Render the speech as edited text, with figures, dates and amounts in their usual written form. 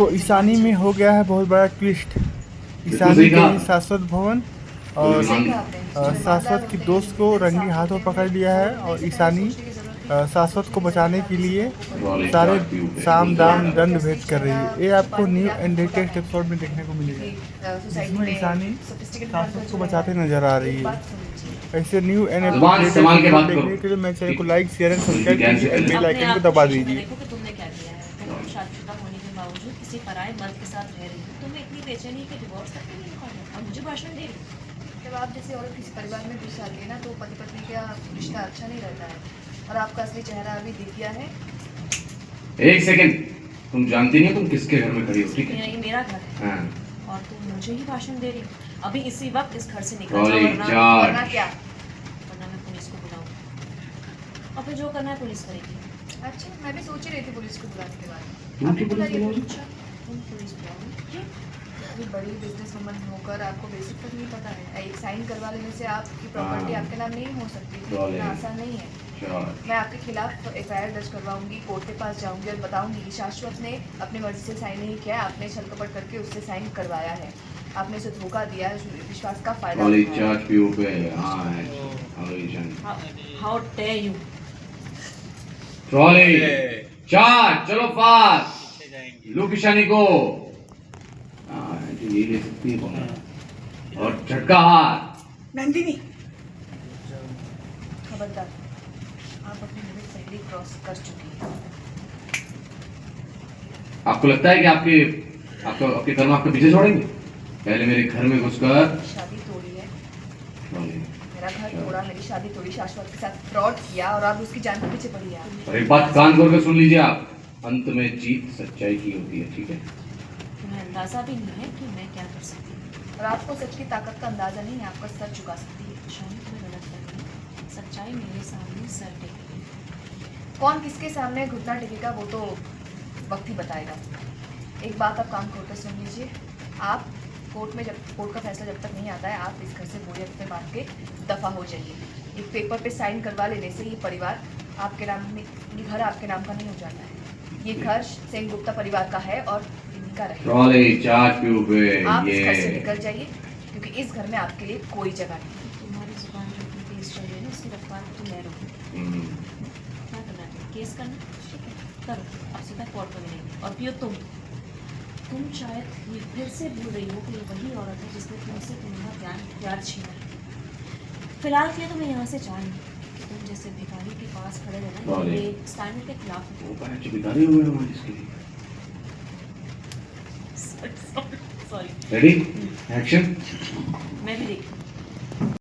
तो ईशानी में हो गया है बहुत बड़ा ट्विस्ट। ईशानी गई शाश्वत भवन और शाश्वत की दोस्त को रंगे हाथों पकड़ लिया है और ईशानी शाश्वत को बचाने के लिए सारे साम दाम दंड भेद कर रही है। ये आपको न्यू एंड लेटेस्ट एपिसोड में देखने को मिलेगा, जिसमें ईशानी शाश्वत को बचाते नजर आ रही है। ऐसे न्यू एंड लेटेस्ट देखने के लिए मेरे चैनल को लाइक शेयर एंड सब्सक्राइब कीजिए और बेल आइकन को दबा दीजिए। तुमने क्या किया है? तुम शादीशुदा होने के बावजूद किसी पराये मर्द के साथ रह रही हो। तुम्हें इतनी बेचैनी कि डिवोर्स तक नहीं निकालना और मुझे भाषण दे रही हो। जब आप जैसे और किसी परिवार में घुस जाती है ना, तो पति पत्नी का रिश्ता अच्छा नहीं रहता है। और आपका असली चेहरा अभी दिख गया है। एक सेकंड, तुम जानती नहीं तुम किसके घर में खड़ी हो, ठीक है? ये मेरा घर है। हाँ। और तुम मुझे ही भाषण दे रही हो। अभी इसी वक्त इस घर से निकल जाओ वरना क्या? वरना मैं पुलिस को बुलाऊंगी और फिर जो करना है पुलिस करेगी। अच्छा, मैं भी सोच ही रही थी पुलिस को बुलाने के बाद। तुम क्यों पुलिस बुलाओगी? अच्छा, तुम पुलिस बुलाओगी क्यों? अभी बड़ी बिजनेस वुमन होकर आपको बेसिक तक नहीं पता है। एक साइन करवा लेने से आपकी प्रॉपर्टी आपके नाम नहीं हो सकती थी। इतना आसान नहीं है। मैं आपके खिलाफ FIR दर्ज करवाऊंगी, कोर्ट के पास जाऊंगी और बताऊंगी कि शाश्वत ने अपनी मर्जी से साइन नहीं किया, आपने छल कपट करके उससे साइन करवाया है। आपने उसे धोखा दिया, विश्वास का फायदा how dare you. Trolley charge, चलो फास्ट, लुक ईशानी को। ये ले सकती है और झटका हाथ। नंदिनी, खबरदार, आप अपनी लिमिट पहले क्रॉस कर चुकी हैं। आपको लगता है कि आपके कर्म आपके पीछे छोड़ेंगे? पहले मेरे घर में घुसकर शादी तोड़ी है, ट्रॉली मेरा घर तोड़ा, मेरी शादी तोड़ी, शाश्वत के साथ फ्रॉड किया और आप उसकी जान के पीछे पड़ी है। और एक बात कान खोल कर सुन लीजिए आप, अंत में जीत सच्चाई की होती है, ठीक है? तुम्हें अंदाजा भी नहीं है कि मैं क्या कर सकती हूँ। और आपको सच की ताकत का अंदाजा नहीं है, आपका सर झुका सकती है। शायद तुम्हें गलत लगे, सच्चाई मेरे सामने सर टेकेगी। कौन किसके सामने घुटना टेकेगा वो तो वक्त ही बताएगा। एक बात आप कान खोल कर सुन लीजिए, आप कोर्ट का फैसला जब तक नहीं आता है, आप इस घर से बोरियत में बांध के दफा हो जाइए। एक पेपर पे साइन करवा लेने से ये परिवार आपके नाम में, ये घर आपके नाम का नहीं हो जाता है। ये घर सेन गुप्ता परिवार का है और इन्हीं का रहेगा। आप इस घर से निकल जाइए क्योंकि इस घर में आपके लिए कोई जगह नहीं। तुम्हारी जुबान जो अपनी तेज चल रही है ना, उसकी रफ्तार को तुम मैं रोको। क्या करना है? केस करना? ठीक है, करो। अब सीधा कोर्ट में मिलेंगे। और पियो तुम शायद ये फिर से भूल रही हो कि ये वही औरत है जिसने तुमसे तुम्हारा प्यार छीना। फिलहाल के लिए तो मैं यहाँ से चाहूँगी कि तुम जैसे भिखारी के पास खड़े रहना, ये स्टैंडर्ड के खिलाफ है। सॉरी। Ready, action. मैं भी देखती हूँ।